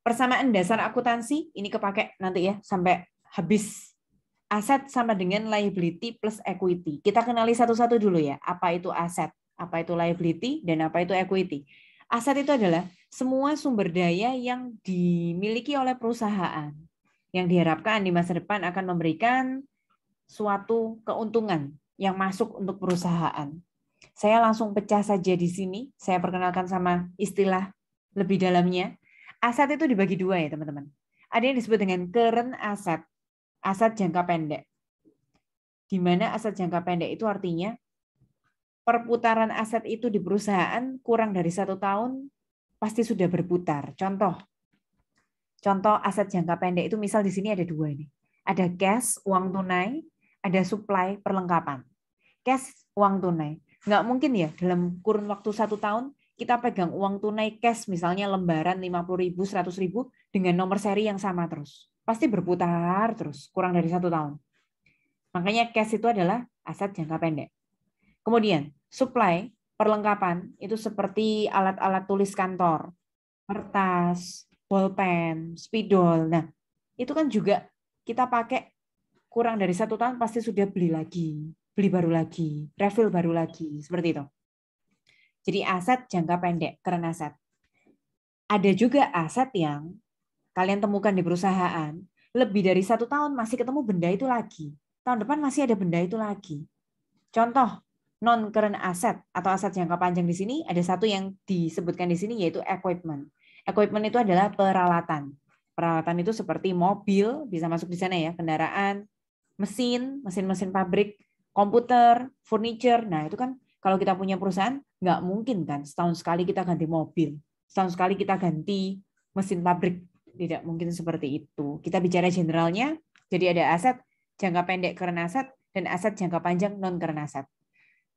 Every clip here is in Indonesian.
Persamaan dasar akuntansi, ini kepake nanti ya, sampai habis. Aset sama dengan liability plus equity. Kita kenali satu-satu dulu ya, apa itu aset, apa itu liability, dan apa itu equity. Aset itu adalah semua sumber daya yang dimiliki oleh perusahaan, yang diharapkan di masa depan akan memberikan suatu keuntungan yang masuk untuk perusahaan. Saya langsung pecah saja di sini, saya perkenalkan sama istilah lebih dalamnya. Aset itu dibagi dua ya teman-teman. Ada yang disebut dengan current asset, aset jangka pendek. Di mana aset jangka pendek itu artinya perputaran aset itu di perusahaan kurang dari 1 tahun pasti sudah berputar. Contoh aset jangka pendek itu misal di sini ada 2 ini. Ada cash, uang tunai, ada supply, perlengkapan. Cash, uang tunai. Nggak mungkin ya dalam kurun waktu 1 tahun kita pegang uang tunai cash misalnya lembaran 50.000, 100.000 dengan nomor seri yang sama terus. Pasti berputar terus, kurang dari 1 tahun. Makanya cash itu adalah aset jangka pendek. Kemudian supply, perlengkapan, itu seperti alat-alat tulis kantor, kertas, bolpen, spidol. Nah, itu kan juga kita pakai kurang dari 1 tahun pasti sudah beli lagi, beli baru lagi, refill baru lagi, seperti itu. Jadi aset jangka pendek, current asset. Ada juga aset yang kalian temukan di perusahaan, lebih dari 1 tahun masih ketemu benda itu lagi. Tahun depan masih ada benda itu lagi. Contoh non-current asset atau aset jangka panjang di sini ada satu yang disebutkan di sini yaitu equipment. Equipment itu adalah peralatan. Peralatan itu seperti mobil bisa masuk di sana ya, kendaraan, mesin pabrik, komputer, furniture. Nah itu kan kalau kita punya perusahaan nggak mungkin kan setahun sekali kita ganti mobil, setahun sekali kita ganti mesin pabrik. Tidak mungkin seperti itu. Kita bicara generalnya, jadi ada aset jangka pendek current asset dan aset jangka panjang non-current asset.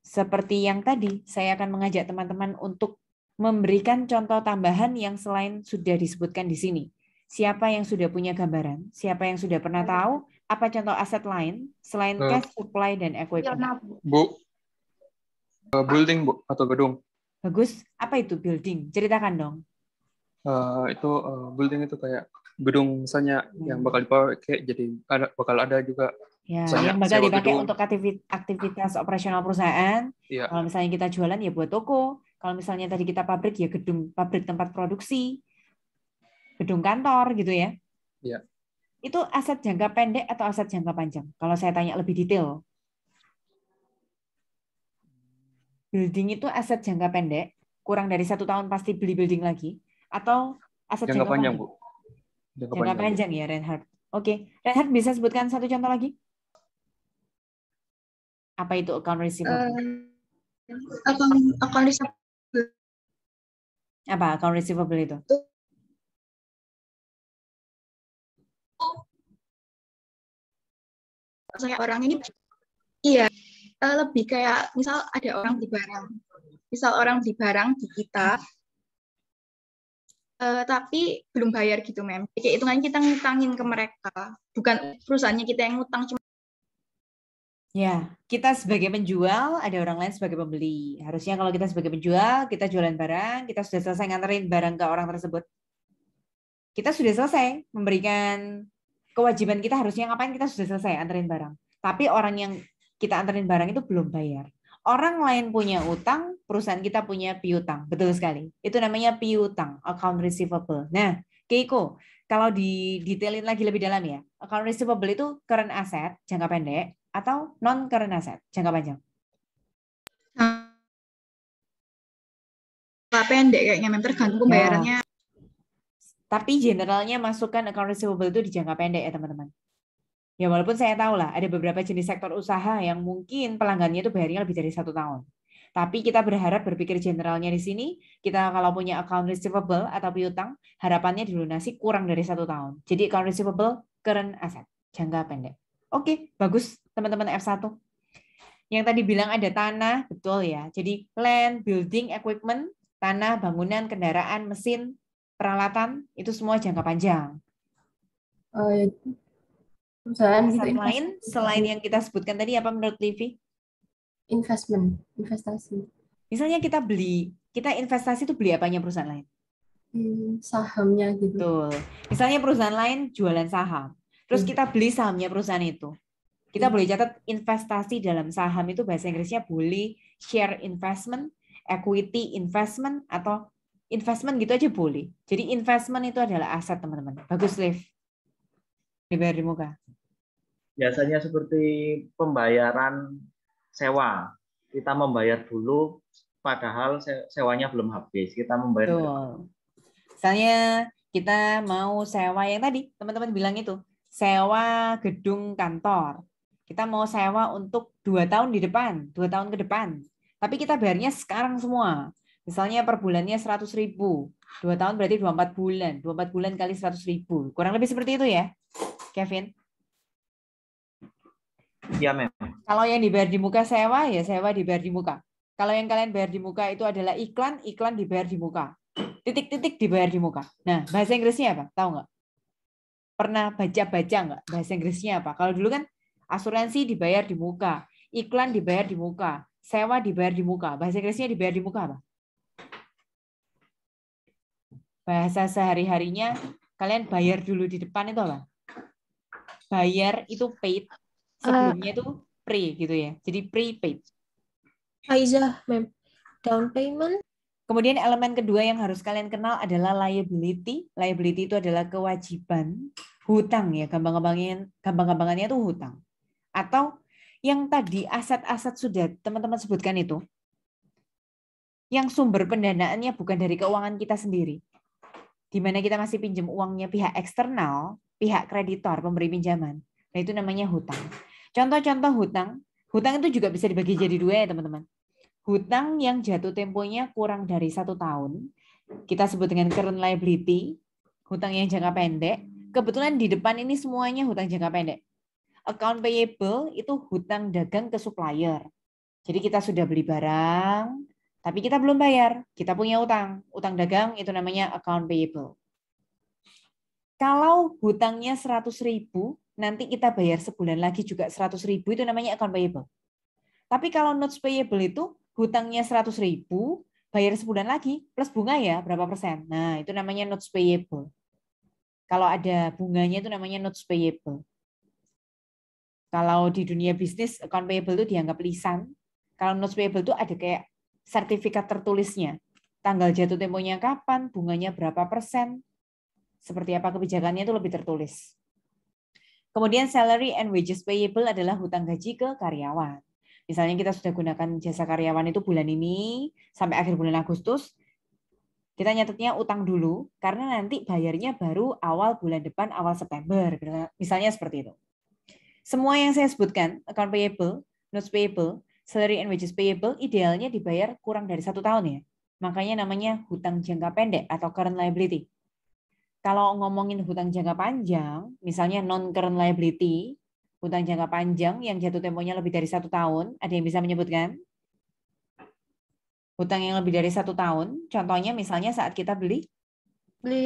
Seperti yang tadi, saya akan mengajak teman-teman untuk memberikan contoh tambahan yang selain sudah disebutkan di sini. Siapa yang sudah punya gambaran? Siapa yang sudah pernah tahu apa contoh aset lain selain cash, supply, dan equipment? Bu, building Bu, atau gedung. Bagus. Apa itu building? Ceritakan dong. Itu building itu kayak gedung misalnya yang bakal dipakai, jadi bakal ada juga. Ya, yang bakal dipakai untuk aktivitas operasional perusahaan. Ya. Kalau misalnya kita jualan ya buat toko. Kalau misalnya tadi kita pabrik ya gedung pabrik tempat produksi, gedung kantor gitu ya. Ya. Itu aset jangka pendek atau aset jangka panjang? Kalau saya tanya lebih detail. Building itu aset jangka pendek, kurang dari 1 tahun pasti beli building lagi, atau aset jangka panjang? Bu. Jangka panjang ya, Reinhard. Oke, Reinhard bisa sebutkan satu contoh lagi? Apa itu account receivable? Account receivable. Apa account receivable itu? Saya orang ini, iya, lebih kayak misal ada orang beli barang, misal orang beli barang di kita, tapi belum bayar gitu, Mem. Kayak hitungan kita ngutangin ke mereka, bukan perusahaannya kita yang ngutang. Ya, kita sebagai penjual, ada orang lain sebagai pembeli. Harusnya kalau kita sebagai penjual, kita jualan barang, kita sudah selesai nganterin barang ke orang tersebut. Kita sudah selesai memberikan kewajiban kita, harusnya ngapain, kita sudah selesai anterin barang. Tapi orang yang kita anterin barang itu belum bayar. Orang lain punya utang, perusahaan kita punya piutang. Betul sekali. Itu namanya piutang, account receivable. Nah, Keiko, kalau didetailin lagi lebih dalam ya, account receivable itu current asset, jangka pendek, atau non-current asset, jangka panjang? Pendek kayaknya, memang tergantung pembayarannya. Tapi generalnya masukkan account receivable itu di jangka pendek ya teman-teman. Ya walaupun saya tahu lah ada beberapa jenis sektor usaha yang mungkin pelanggannya itu bayarnya lebih dari 1 tahun. Tapi kita berharap berpikir generalnya di sini, kita kalau punya account receivable atau piutang, harapannya dilunasi kurang dari 1 tahun. Jadi account receivable current asset, jangka pendek. Oke, bagus teman-teman F1. Yang tadi bilang ada tanah, betul ya. Jadi land, building, equipment, tanah, bangunan, kendaraan, mesin, peralatan, itu semua jangka panjang. Aset lain selain yang kita sebutkan tadi apa menurut Livi? Investasi. Misalnya kita investasi itu beli apanya perusahaan lain? Sahamnya gitu. Betul. Misalnya perusahaan lain jualan saham. Terus kita beli sahamnya perusahaan itu. Kita boleh catat investasi dalam saham itu bahasa Inggrisnya boleh share investment, equity investment, atau investment gitu aja boleh. Jadi investment itu adalah aset, teman-teman. Bagus, Liv. Dibayar di muka. Biasanya seperti pembayaran sewa. Kita membayar dulu, padahal sewanya belum habis. Kita membayar. Betul. Misalnya kita mau sewa yang tadi, teman-teman bilang itu, sewa gedung kantor. Kita mau sewa untuk 2 tahun di depan, 2 tahun ke depan. Tapi kita bayarnya sekarang semua. Misalnya per bulannya 100.000. 2 tahun berarti 24 bulan. 24 bulan kali 100.000. Kurang lebih seperti itu ya, Kevin? Ya, Mem. Kalau yang dibayar di muka sewa, ya sewa dibayar di muka. Kalau yang kalian bayar di muka itu adalah iklan, iklan dibayar di muka. Titik-titik dibayar di muka. Nah, bahasa Inggrisnya apa? Tahu nggak? Pernah baca-baca nggak? Bahasa Inggrisnya apa? Kalau dulu kan asuransi dibayar di muka, iklan dibayar di muka, sewa dibayar di muka. Bahasa Inggrisnya dibayar di muka apa? Bahasa sehari-harinya kalian bayar dulu di depan itu apa? Bayar itu paid, sebelumnya itu pre gitu ya. Jadi prepaid. Aiza, Mem. Down payment. Kemudian elemen kedua yang harus kalian kenal adalah liability. Liability itu adalah kewajiban, hutang ya, gampang-gampangannya itu hutang. Atau yang tadi aset-aset sudah teman-teman sebutkan itu, yang sumber pendanaannya bukan dari keuangan kita sendiri. Di mana kita masih pinjam uangnya pihak eksternal, pihak kreditor, pemberi pinjaman. Nah, itu namanya hutang. Contoh-contoh hutang, hutang itu juga bisa dibagi jadi dua ya teman-teman. Hutang yang jatuh temponya kurang dari 1 tahun, kita sebut dengan current liability, hutang yang jangka pendek. Kebetulan di depan ini semuanya hutang jangka pendek. Account payable itu hutang dagang ke supplier. Jadi kita sudah beli barang, tapi kita belum bayar. Kita punya utang. Utang dagang itu namanya account payable. Kalau hutangnya 100.000, nanti kita bayar sebulan lagi juga 100.000, itu namanya account payable. Tapi kalau notes payable itu hutangnya 100.000, bayar sebulan lagi, plus bunga ya, berapa persen. Nah, itu namanya notes payable. Kalau ada bunganya itu namanya notes payable. Kalau di dunia bisnis, account payable itu dianggap lisan. Kalau notes payable itu ada kayak sertifikat tertulisnya. Tanggal jatuh temponya kapan, bunganya berapa persen, seperti apa kebijakannya itu lebih tertulis. Kemudian salary and wages payable adalah hutang gaji ke karyawan. Misalnya kita sudah gunakan jasa karyawan itu bulan ini sampai akhir bulan Agustus, kita nyatetnya utang dulu karena nanti bayarnya baru awal bulan depan, awal September. Misalnya seperti itu. Semua yang saya sebutkan, account payable, notes payable, salary and wages payable, idealnya dibayar kurang dari 1 tahun ya. Makanya namanya hutang jangka pendek atau current liability. Kalau ngomongin hutang jangka panjang, misalnya non-current liability, hutang jangka panjang yang jatuh temponya lebih dari 1 tahun, ada yang bisa menyebutkan? Hutang yang lebih dari 1 tahun, contohnya misalnya saat kita beli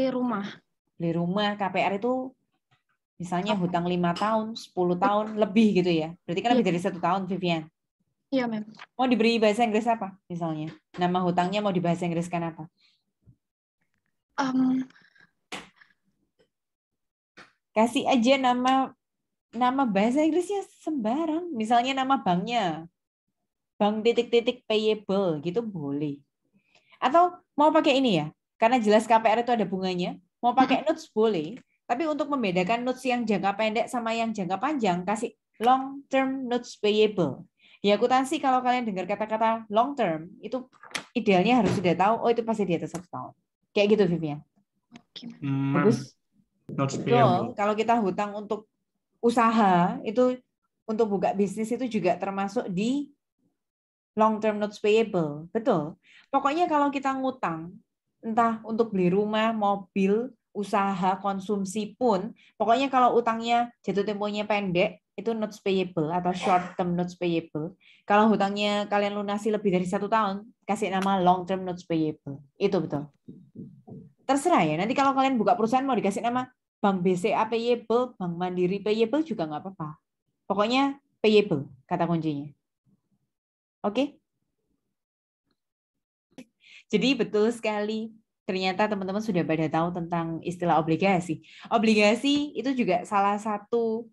rumah. Beli rumah, KPR itu misalnya hutang 5 tahun, 10 tahun, lebih gitu ya. Berarti kan lebih dari 1 tahun, Vivian. Iya, Mem. Mau diberi bahasa Inggris apa misalnya? Nama hutangnya mau dibahasa Inggriskan apa? Kasih aja nama bahasa Inggrisnya sembarang. Misalnya nama banknya. Bank titik-titik payable gitu boleh. Atau mau pakai ini ya, karena jelas KPR itu ada bunganya, mau pakai notes boleh, tapi untuk membedakan notes yang jangka pendek sama yang jangka panjang, kasih long term notes payable. Di akuntansi kalau kalian dengar kata-kata long term, itu idealnya harus sudah tahu, oh itu pasti di atas 1 tahun. Kayak gitu, Vivian. Bagus. Betul, kalau kita hutang untuk usaha, itu untuk buka bisnis itu juga termasuk di long term notes payable. Betul. Pokoknya kalau kita ngutang, entah untuk beli rumah, mobil, usaha, konsumsi pun, pokoknya kalau utangnya jatuh temponya pendek, itu notes payable atau short term notes payable. Kalau hutangnya kalian lunasi lebih dari 1 tahun, kasih nama long term notes payable. Itu betul. Terserah ya, nanti kalau kalian buka perusahaan mau dikasih nama Bank BCA payable, Bank Mandiri payable juga nggak apa-apa. Pokoknya payable, kata kuncinya. Oke? Jadi betul sekali, ternyata teman-teman sudah pada tahu tentang istilah obligasi. Obligasi itu juga salah satu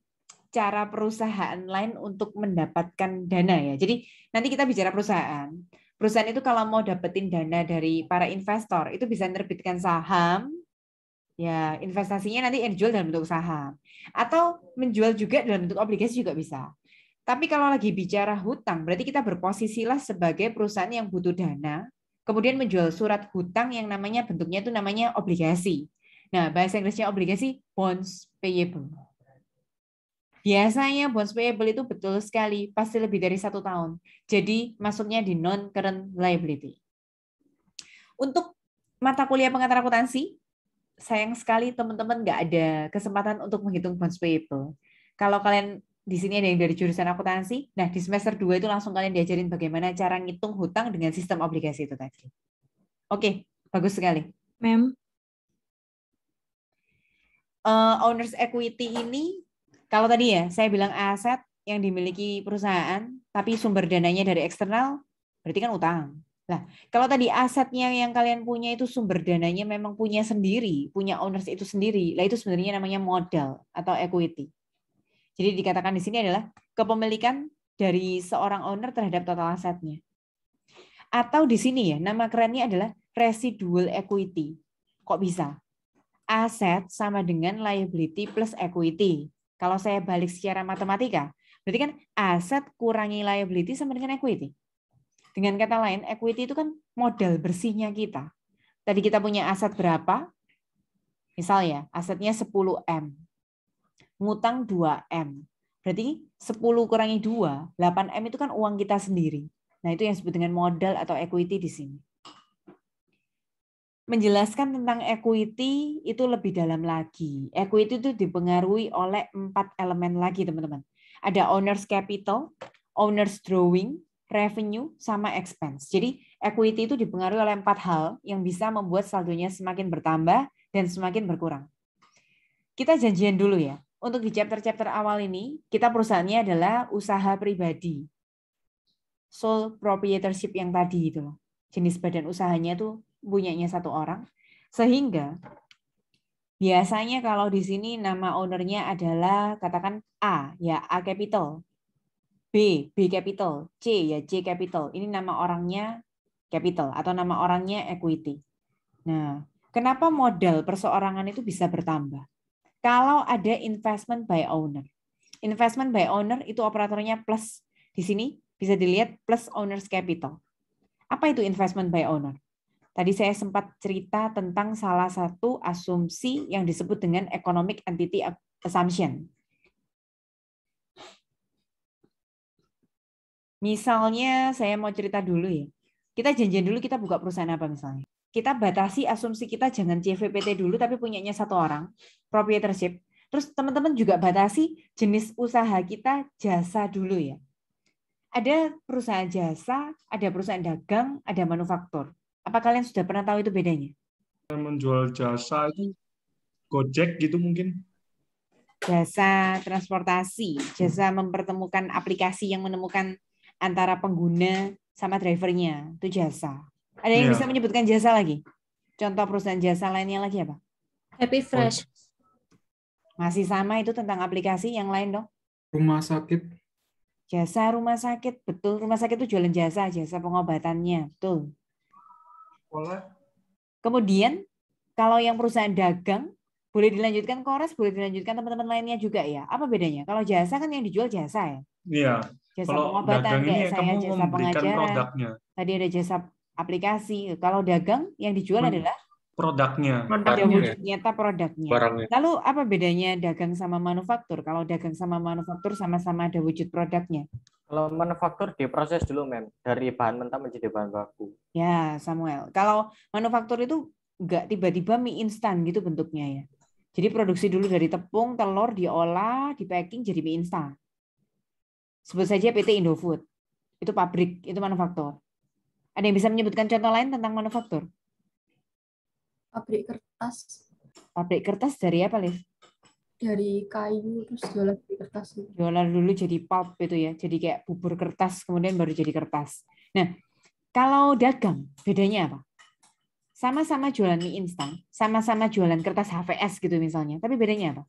cara perusahaan lain untuk mendapatkan dana ya. Jadi nanti kita bicara perusahaan. Perusahaan itu kalau mau dapetin dana dari para investor itu bisa menerbitkan saham, ya investasinya nanti yang dijual dalam bentuk saham. Atau menjual juga dalam bentuk obligasi juga bisa. Tapi kalau lagi bicara hutang, berarti kita berposisilah sebagai perusahaan yang butuh dana, kemudian menjual surat hutang yang namanya bentuknya itu namanya obligasi. Nah, bahasa Inggrisnya obligasi, bonds payable. Biasanya bonds payable itu betul sekali, pasti lebih dari 1 tahun. Jadi masuknya di non-current liability. Untuk mata kuliah pengantar akuntansi, sayang sekali teman-teman nggak ada kesempatan untuk menghitung bonds payable. Kalau kalian di sini ada yang dari jurusan akuntansi, nah di semester 2 itu langsung kalian diajarin bagaimana cara ngitung hutang dengan sistem obligasi itu tadi. Oke, bagus sekali. Ma'am. Owner's equity ini, kalau tadi ya saya bilang aset yang dimiliki perusahaan, tapi sumber dananya dari eksternal, berarti kan utang. Nah, kalau tadi asetnya yang kalian punya itu sumber dananya memang punya sendiri, punya owners itu sendiri, lah itu sebenarnya namanya modal atau equity. Jadi dikatakan di sini adalah kepemilikan dari seorang owner terhadap total asetnya. Atau di sini ya, nama kerennya adalah residual equity. Kok bisa? Aset sama dengan liability plus equity. Kalau saya balik secara matematika, berarti kan aset kurangi liability sama dengan equity. Dengan kata lain, equity itu kan modal bersihnya kita. Tadi kita punya aset berapa? Misal ya, asetnya 10M. Ngutang 2M. Berarti 10 kurangi 2, 8M itu kan uang kita sendiri. Nah, itu yang disebut dengan modal atau equity di sini. Menjelaskan tentang equity itu lebih dalam lagi. Equity itu dipengaruhi oleh 4 elemen lagi, teman-teman. Ada owner's capital, owner's drawing, revenue, sama expense. Jadi equity itu dipengaruhi oleh 4 hal yang bisa membuat saldonya semakin bertambah dan semakin berkurang. Kita janjian dulu ya. Untuk di chapter-chapter awal ini, kita perusahaannya adalah usaha pribadi. Sole proprietorship yang tadi itu. Jenis badan usahanya tuh punyanya 1 orang. Sehingga biasanya kalau di sini nama ownernya adalah katakan A, ya A capital. B capital. C, ya C capital. Ini nama orangnya capital atau nama orangnya equity. Nah, kenapa modal perseorangan itu bisa bertambah? Kalau ada investment by owner. Investment by owner itu operatornya plus. Di sini bisa dilihat plus owner's capital. Apa itu investment by owner? Tadi saya sempat cerita tentang salah satu asumsi yang disebut dengan economic entity assumption. Misalnya saya mau cerita dulu ya. Kita janjian dulu kita buka perusahaan apa misalnya. Kita batasi asumsi kita jangan CVPT dulu tapi punyanya 1 orang, proprietorship. Terus teman-teman juga batasi jenis usaha kita jasa dulu ya. Ada perusahaan jasa, ada perusahaan dagang, ada manufaktur. Apa kalian sudah pernah tahu itu bedanya? Menjual jasa itu Gojek gitu mungkin. Jasa transportasi, jasa mempertemukan aplikasi yang menemukan antara pengguna sama drivernya, itu jasa. Ada yang bisa menyebutkan jasa lagi? Contoh perusahaan jasa lainnya lagi apa? Happy Fresh. Masih sama itu tentang aplikasi, yang lain dong? Rumah sakit. Jasa rumah sakit, betul. Rumah sakit itu jualan jasa, jasa pengobatannya, betul. Kemudian, kalau yang perusahaan dagang, boleh dilanjutkan Kores, boleh dilanjutkan teman-teman lainnya juga ya. Apa bedanya? Kalau jasa kan yang dijual jasa ya? Iya. Jasa Kalau pengobatan, dagang ini kayak saya kamu jasa memberikan pengajaran. produknya. Tadi ada jasa aplikasi. Kalau dagang, yang dijual adalah produknya. ada wujud nyata produknya. Barangnya. Lalu apa bedanya dagang sama manufaktur? Kalau dagang sama manufaktur sama-sama ada wujud produknya. Kalau manufaktur diproses dulu, Mem, dari bahan mentah menjadi bahan baku. Ya, Samuel. Kalau manufaktur itu nggak tiba-tiba mie instan gitu bentuknya ya. Jadi produksi dulu dari tepung, telur, diolah, di packing jadi mie instan. Sebut saja PT Indofood. Itu pabrik, itu manufaktur. Ada yang bisa menyebutkan contoh lain tentang manufaktur? Pabrik kertas. Pabrik kertas dari apa, Liv? Dari kayu terus diolah jadi kertas. Diolah dulu jadi pulp itu ya. Jadi kayak bubur kertas kemudian baru jadi kertas. Nah, kalau dagang bedanya apa? sama-sama jualan mie instan, sama-sama jualan kertas HVS gitu misalnya, tapi bedanya apa?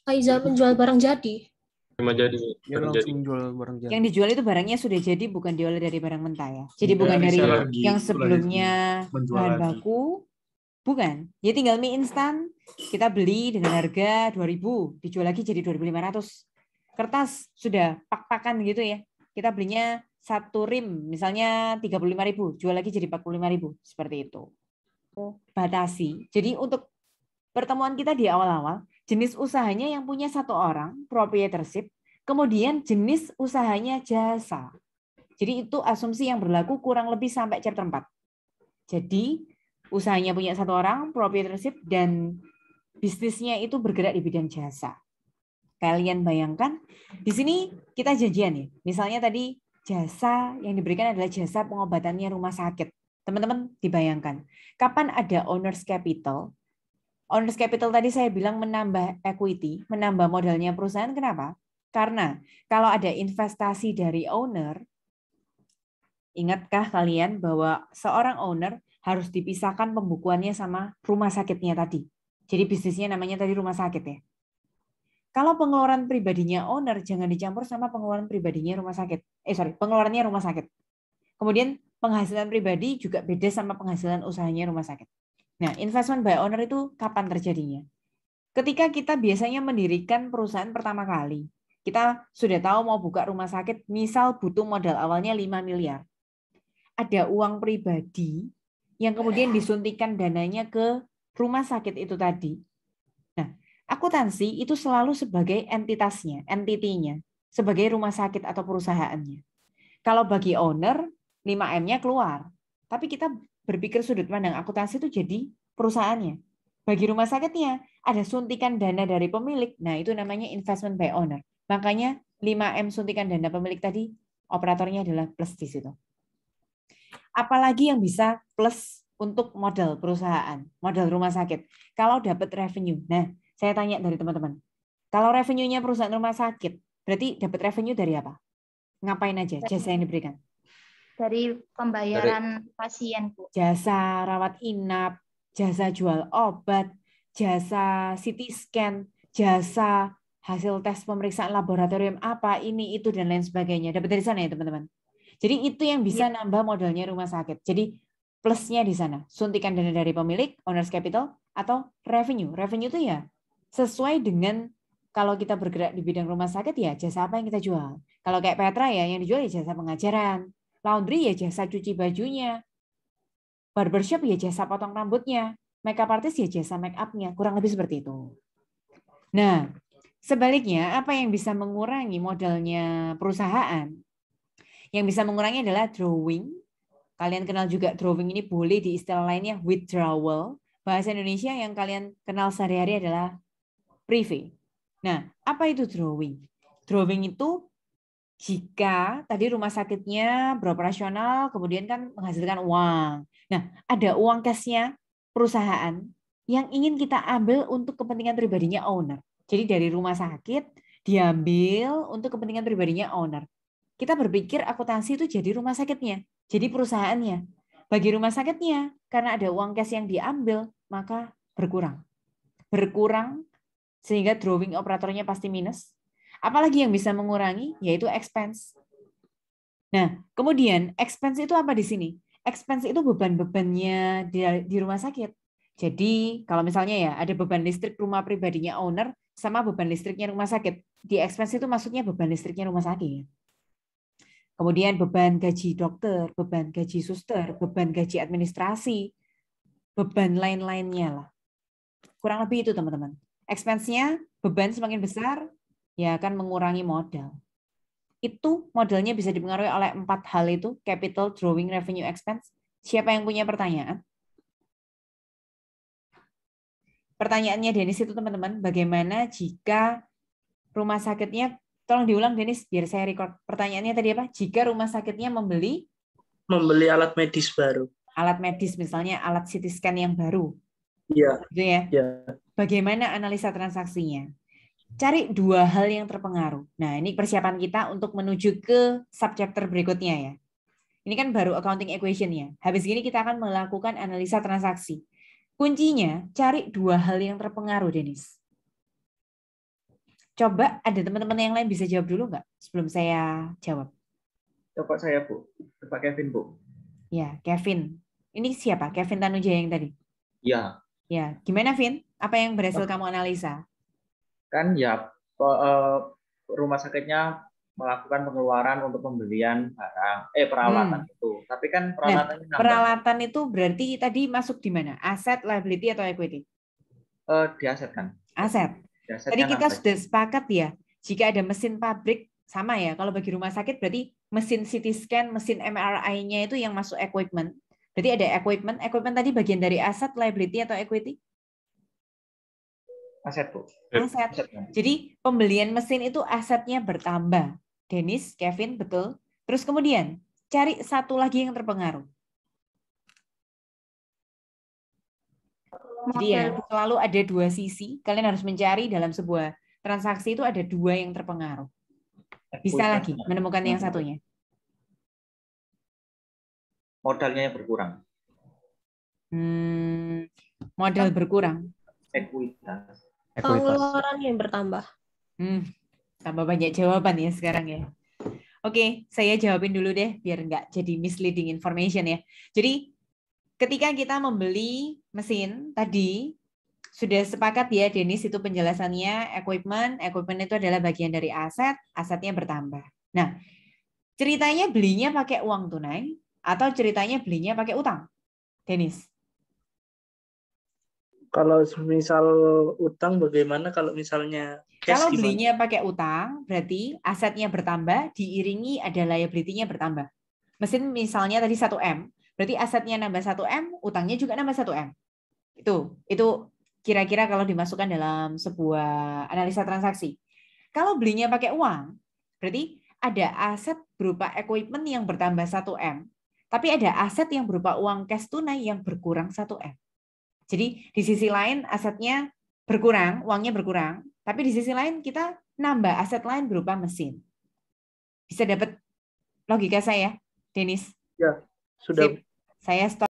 Faiza menjual barang jadi. Cuma jadi Dia barang jadi. langsung jual barang jadi. Yang dijual itu barangnya sudah jadi, bukan diolah dari barang mentah ya. Jadi bukan Dari dari seller yang lagi sebelumnya menjual bahan lagi. baku, bukan. Jadi tinggal mie instan, kita beli dengan harga 2.000, dijual lagi jadi 2.500. Kertas sudah pak-pakan gitu ya. Kita belinya 1 rim, misalnya 35.000, jual lagi jadi 45.000, seperti itu. Batasi. Jadi untuk pertemuan kita di awal-awal, jenis usahanya yang punya 1 orang, proprietorship, kemudian jenis usahanya jasa. Jadi itu asumsi yang berlaku kurang lebih sampai chapter 4. Jadi usahanya punya 1 orang, proprietorship, dan bisnisnya itu bergerak di bidang jasa. Kalian bayangkan, di sini kita janjian ya. Misalnya tadi jasa yang diberikan adalah jasa pengobatannya rumah sakit. Teman-teman dibayangkan, kapan ada owner's capital? Owner's capital tadi saya bilang menambah equity, menambah modalnya perusahaan. Kenapa? Karena kalau ada investasi dari owner, ingatkah kalian bahwa seorang owner harus dipisahkan pembukuannya sama rumah sakitnya tadi. Jadi bisnisnya namanya tadi rumah sakit ya. Kalau pengeluaran pribadinya owner jangan dicampur sama pengeluaran pribadinya rumah sakit. Pengeluarannya rumah sakit. Kemudian penghasilan pribadi juga beda sama penghasilan usahanya rumah sakit. Nah, investment by owner itu kapan terjadinya? Ketika kita biasanya mendirikan perusahaan pertama kali. Kita sudah tahu mau buka rumah sakit, misal butuh modal awalnya 5 miliar. Ada uang pribadi yang kemudian disuntikan dananya ke rumah sakit itu tadi. Nah, akuntansi itu selalu sebagai entitasnya, entitinya, sebagai rumah sakit atau perusahaannya. Kalau bagi owner, 5M-nya keluar. Tapi kita berpikir sudut pandang akuntansi itu jadi perusahaannya. Bagi rumah sakitnya, ada suntikan dana dari pemilik. Nah, itu namanya investment by owner. Makanya 5M suntikan dana pemilik tadi, operatornya adalah plus di situ. Apalagi yang bisa plus untuk modal perusahaan, modal rumah sakit. Kalau dapat revenue. Nah, saya tanya dari teman-teman. Kalau revenue-nya perusahaan rumah sakit, berarti dapat revenue dari apa? Ngapain aja jasa yang diberikan? Dari pembayaran pasien, Bu. Jasa rawat inap, jasa jual obat, jasa CT scan, jasa hasil tes pemeriksaan laboratorium apa, ini, itu, dan lain sebagainya. Dapat dari sana ya teman-teman. Jadi itu yang bisa nambah modalnya rumah sakit. Jadi plusnya di sana. Suntikan dana dari pemilik, owner's capital, atau revenue. Revenue itu ya sesuai dengan kalau kita bergerak di bidang rumah sakit ya jasa apa yang kita jual. Kalau kayak Petra ya yang dijual ya jasa pengajaran. Laundry ya jasa cuci bajunya. Barbershop ya jasa potong rambutnya. Makeup artist ya jasa make up-nya. Kurang lebih seperti itu. Nah, sebaliknya apa yang bisa mengurangi modalnya perusahaan? Yang bisa mengurangi adalah drawing. Kalian kenal juga drawing ini boleh di istilah lainnya withdrawal. Bahasa Indonesia yang kalian kenal sehari-hari adalah prive. Nah, apa itu drawing? Drawing itu jika tadi rumah sakitnya beroperasional, kemudian kan menghasilkan uang. Nah, ada uang cashnya perusahaan yang ingin kita ambil untuk kepentingan pribadinya owner. Jadi dari rumah sakit diambil untuk kepentingan pribadinya owner. Kita berpikir akuntansi itu jadi rumah sakitnya, jadi perusahaannya. Bagi rumah sakitnya, karena ada uang cash yang diambil, maka berkurang. Berkurang sehingga drawing operatornya pasti minus. Apalagi yang bisa mengurangi, yaitu expense. Nah, kemudian expense itu apa di sini? Expense itu beban-bebannya di rumah sakit. Jadi kalau misalnya ya ada beban listrik rumah pribadinya owner sama beban listriknya rumah sakit. Di expense itu maksudnya beban listriknya rumah sakit. Kemudian beban gaji dokter, beban gaji suster, beban gaji administrasi, beban lain-lainnya lah. Kurang lebih itu teman-teman. Expense-nya, beban semakin besar, ya akan mengurangi modal. Itu modalnya bisa dipengaruhi oleh 4 hal itu, capital, drawing, revenue, expense. Siapa yang punya pertanyaan? Pertanyaannya Denis itu teman-teman, bagaimana jika rumah sakitnya, tolong diulang Denis, biar saya record. Pertanyaannya tadi apa? Jika rumah sakitnya membeli alat medis baru. Alat medis, misalnya alat CT scan yang baru. Iya. Gitu ya? Iya. Bagaimana analisa transaksinya? Cari 2 hal yang terpengaruh. Nah, ini persiapan kita untuk menuju ke subchapter berikutnya ya. Ini kan baru accounting equation ya. Habis ini kita akan melakukan analisa transaksi. Kuncinya cari dua hal yang terpengaruh, Denis. Coba ada teman-teman yang lain bisa jawab dulu nggak sebelum saya jawab? Coba saya, Bu. Coba Kevin, Bu. Ya, Kevin. Ini siapa? Kevin Tanujaya yang tadi? Ya, Ya, gimana, Vin? Apa yang berhasil kamu analisa? kan ya rumah sakitnya melakukan pengeluaran untuk pembelian barang, peralatan itu. Tapi kan peralatannya nambah. Peralatan itu berarti tadi masuk di mana? Aset, liability, atau equity? Di aset kan. Aset. Di asetnya Tadi kita nambah. sudah sepakat ya, jika ada mesin pabrik, sama ya, kalau bagi rumah sakit berarti mesin CT scan, mesin MRI-nya itu yang masuk equipment. Berarti ada equipment. Equipment tadi bagian dari aset, liability, atau equity? Aset, Bu. Aset. Jadi pembelian mesin itu asetnya bertambah. Dennis, Kevin, betul. Terus kemudian cari satu lagi yang terpengaruh. Jadi ya selalu ada dua sisi. Kalian harus mencari dalam sebuah transaksi itu ada dua yang terpengaruh. Bisa lagi menemukan yang satunya. Modalnya yang berkurang. Modal berkurang. Ekuitas. Pengeluaran yang bertambah. Tambah banyak jawaban ya sekarang ya. Oke, saya jawabin dulu deh biar nggak jadi misleading information ya. Jadi ketika kita membeli mesin tadi sudah sepakat ya Dennis itu penjelasannya equipment itu adalah bagian dari aset, asetnya bertambah. Nah, ceritanya belinya pakai uang tunai atau ceritanya belinya pakai utang? Dennis. Kalau misal utang bagaimana kalau misalnya cash Kalau gimana? belinya pakai utang, berarti asetnya bertambah, diiringi ada liability-nya bertambah. Mesin misalnya tadi 1M, berarti asetnya nambah 1M, utangnya juga nambah 1M. Itu kira-kira kalau dimasukkan dalam sebuah analisa transaksi. Kalau belinya pakai uang, berarti ada aset berupa equipment yang bertambah 1M, tapi ada aset yang berupa uang cash tunai yang berkurang 1M. Jadi di sisi lain asetnya berkurang, uangnya berkurang, tapi di sisi lain kita nambah aset lain berupa mesin. Bisa dapat logika saya, Dennis? Ya, sudah. Sip. Saya stop.